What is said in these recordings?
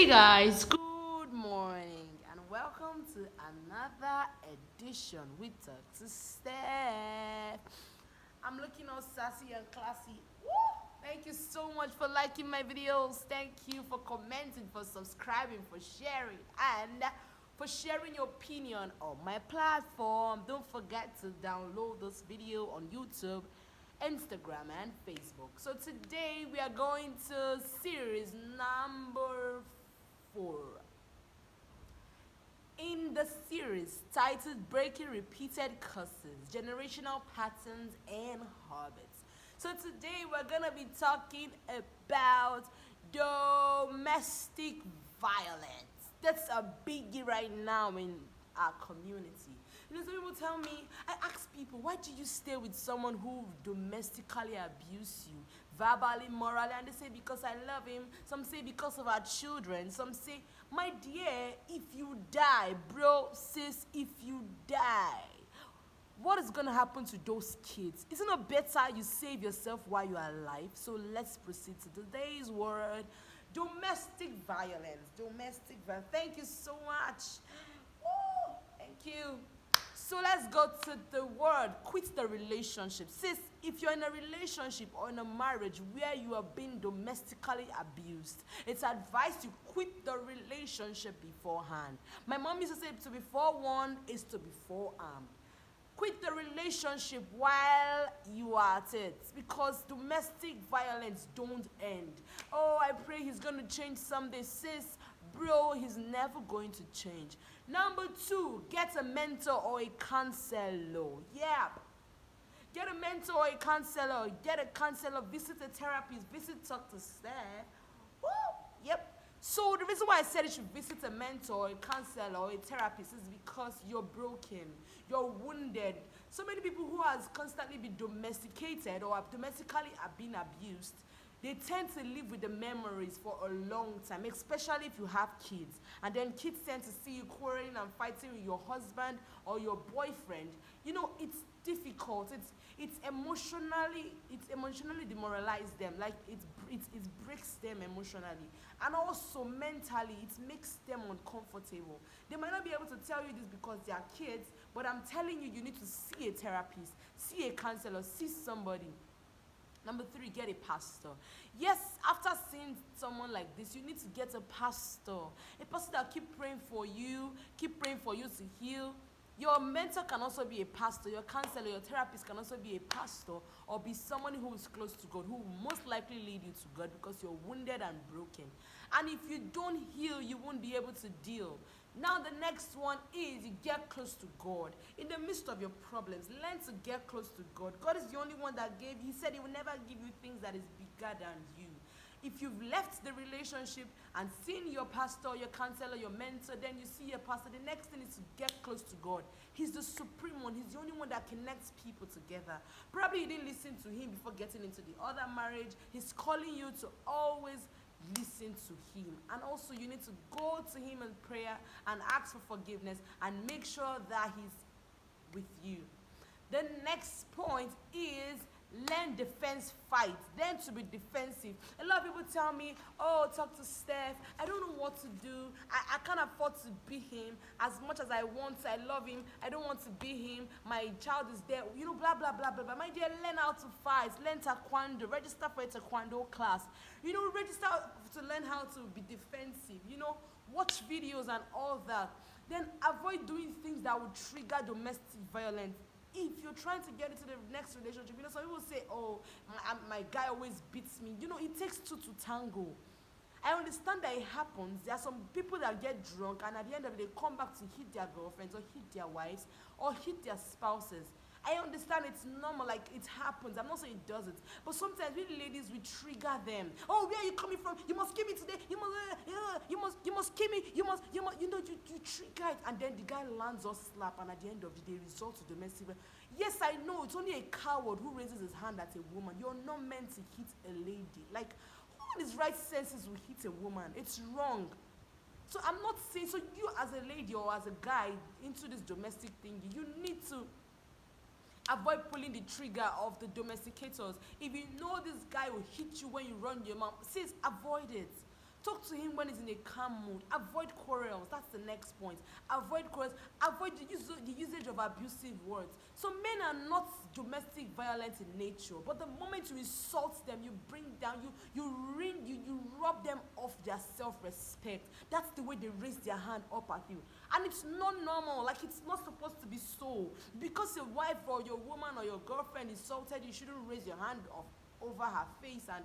Hey guys, good morning and welcome to another edition with Talk to Steph. I'm looking all sassy and classy. Woo! Thank you so much for liking my videos. Thank you for commenting, for subscribing, for sharing, and for sharing your opinion on my platform. Don't forget to download this video on YouTube, Instagram, and Facebook. So today we are going to series number 4 in the series titled Breaking Repeated Curses, Generational Patterns and Habits. So today we're going to be talking about domestic violence. That's a biggie right now in our community. You know, some people tell me, I ask people, why do you stay with someone who domestically abuse you, verbally, morally? And they say, because I love him. Some say, because of our children. Some say, my dear, if you die, bro, sis, if you die, what is going to happen to those kids? Isn't it better you save yourself while you are alive? So let's proceed to today's word, domestic violence. Domestic violence. Thank you so much. Woo! Thank you. So let's go to the word, quit the relationship. Sis, if you're in a relationship or in a marriage where you are being domestically abused, it's advised you quit the relationship beforehand. My mom used to say to be forewarned is to be forearmed. Quit the relationship while you are at it, because domestic violence don't end. Oh, I pray he's going to change someday. Sis, bro, he's never going to change. Number 2, get a mentor or a counselor. Yeah. Get a mentor or a counselor. Get a counselor. Visit a therapist. Visit Talk to Steph. Woo! Yep. So the reason why I said you should visit a mentor, a counselor, or a therapist is because you're broken, you're wounded. So many people who has constantly been domesticated or domestically have been abused, they tend to live with the memories for a long time, especially if you have kids. And then kids tend to see you quarreling and fighting with your husband or your boyfriend. You know, it's difficult. It's emotionally demoralized them. Like it breaks them emotionally. And also mentally, it makes them uncomfortable. They might not be able to tell you this because they are kids, but I'm telling you, you need to see a therapist, see a counselor, see somebody. Number 3, get a pastor. Yes, after seeing someone like this, you need to get a pastor. A pastor that keep praying for you to heal. Your mentor can also be a pastor. Your counselor, your therapist can also be a pastor or be someone who is close to God, who will most likely lead you to God because you're wounded and broken. And if you don't heal, you won't be able to deal. Now the next one is you get close to God. In the midst of your problems, learn to get close to God. God is the only one that gave. He said he will never give you things that is bigger than you. If you've left the relationship and seen your pastor, your counselor, your mentor, then you see your pastor, the next thing is to get close to God. He's the supreme one. He's the only one that connects people together. Probably you didn't listen to him before getting into the other marriage. He's calling you to always listen to him. And also you need to go to him in prayer and ask for forgiveness and make sure that he's with you. The next point is learn defense fight. Learn to be defensive. A lot of people tell me, oh, talk to Steph. I don't know what to do. I can't afford to be him as much as I want. I love him. I don't want to be him. My child is there. You know, blah, blah, blah, blah, blah. My dear, learn how to fight. Learn taekwondo. Register for a taekwondo class. You know, register to learn how to be defensive. You know, watch videos and all that. Then avoid doing things that would trigger domestic violence. If you're trying to get into the next relationship, you know, some people say, oh, my guy always beats me. You know, it takes 2 to tango. I understand that it happens. There are some people that get drunk and at the end of the day come back to hit their girlfriends or hit their wives or hit their spouses. I understand it's normal, like it happens. I'm not saying it doesn't. But sometimes we ladies, we trigger them. Oh, where are you coming from? You must kill me today. You must kill me. You trigger it. And then the guy lands or slap. And at the end of the day, results to domestic violence. Yes, I know. It's only a coward who raises his hand at a woman. You're not meant to hit a lady. Like, who in his right senses will hit a woman? It's wrong. So I'm not saying, so you as a lady or as a guy into this domestic thing, you need to avoid pulling the trigger of the domesticators. If you know this guy will hit you when you run your mouth, sis, avoid it. Talk to him when he's in a calm mood. Avoid quarrels. That's the next point. Avoid quarrels. Avoid the usage of abusive words. So men are not domestic violent in nature, but the moment you insult them, you bring down, you rob them of their self-respect. That's the way they raise their hand up at you. And it's not normal. Like, it's not supposed to be so. Because your wife or your woman or your girlfriend insulted you, shouldn't raise your hand off over her face and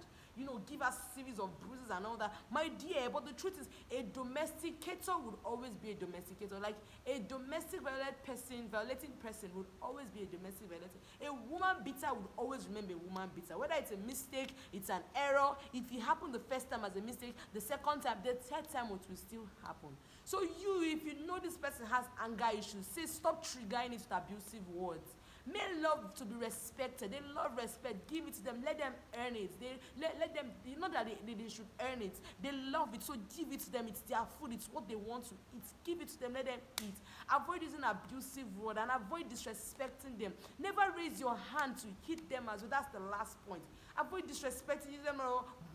give her series of bruises and all that, my dear. But the truth is, a domesticator would always be a domesticator. Like, a domestic violating person would always be a domestic violator. A woman beater would always remember a woman beater, whether it's a mistake, it's an error. If it happened the first time as a mistake, the second time, the third time, it will still happen. So if you know this person has anger issues, say, stop triggering it with abusive words. Men love to be respected. They love respect. Give it to them. Let them earn it. Let them, not that they should earn it. They love it. So give it to them. It's their food. It's what they want to eat. Give it to them. Let them eat. Avoid using abusive word and avoid disrespecting them. Never raise your hand to hit them as well. That's the last point. Avoid disrespecting, using them,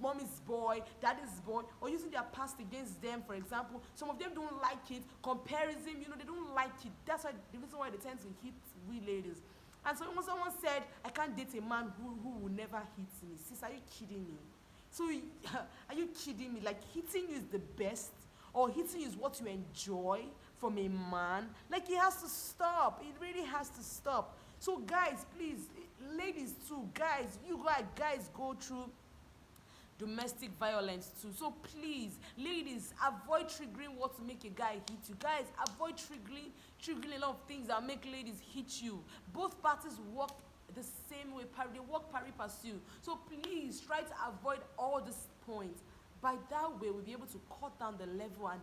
mommy's boy, daddy's boy, or using their past against them, for example. Some of them don't like it. Comparison, they don't like it. That's why the reason why they tend to hit we ladies. And so when someone said, I can't date a man who will never hit me. Sis, are you kidding me? So are you kidding me? Like, hitting you is the best, or hitting you is what you enjoy from a man? Like, it has to stop. It really has to stop. So guys, please, ladies too, guys, guys go through domestic violence too. So please, ladies, avoid triggering what to make a guy hit you. Guys, avoid triggering a lot of things that make ladies hit you. Both parties work the same way. They work pari passu. So please try to avoid all these points. By that way, we'll be able to cut down the level and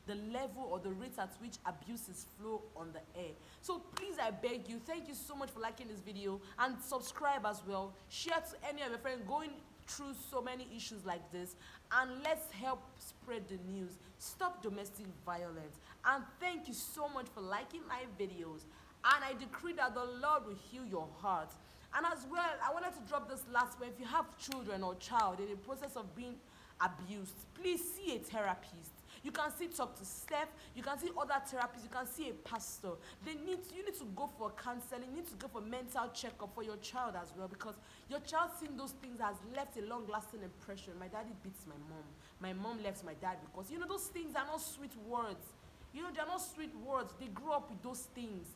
the level or the rate at which abuses flow on the air. So please, I beg you, thank you so much for liking this video, and subscribe as well. Share to any of your friends going through so many issues like this, and let's help spread the news. Stop domestic violence. And thank you so much for liking my videos, and I decree that the Lord will heal your heart. And as well, I wanted to drop this last one. If you have children or child in the process of being abused, please see a therapist. You can talk to Steph, you can see other therapists, you can see a pastor. You need to go for counseling, you need to go for mental checkup for your child as well, because your child seeing those things has left a long-lasting impression. My daddy beats my mom. My mom left my dad because, those things are not sweet words. They're not sweet words. They grew up with those things.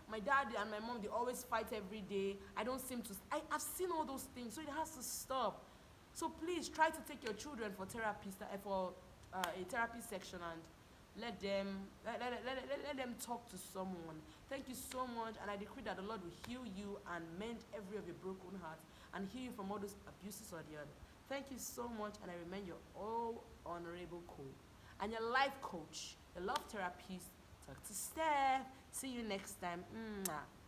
My dad and my mom, they always fight every day. I've seen all those things, so it has to stop. So please try to take your children for a therapy section, and let them talk to someone. Thank you so much, and I decree that the Lord will heal you and mend every of your broken hearts and heal you from all those abuses or the other. Thank you so much, and I remain your all honorable coach and your life coach, the love therapist. Talk to Steph. See you next time. Mwah.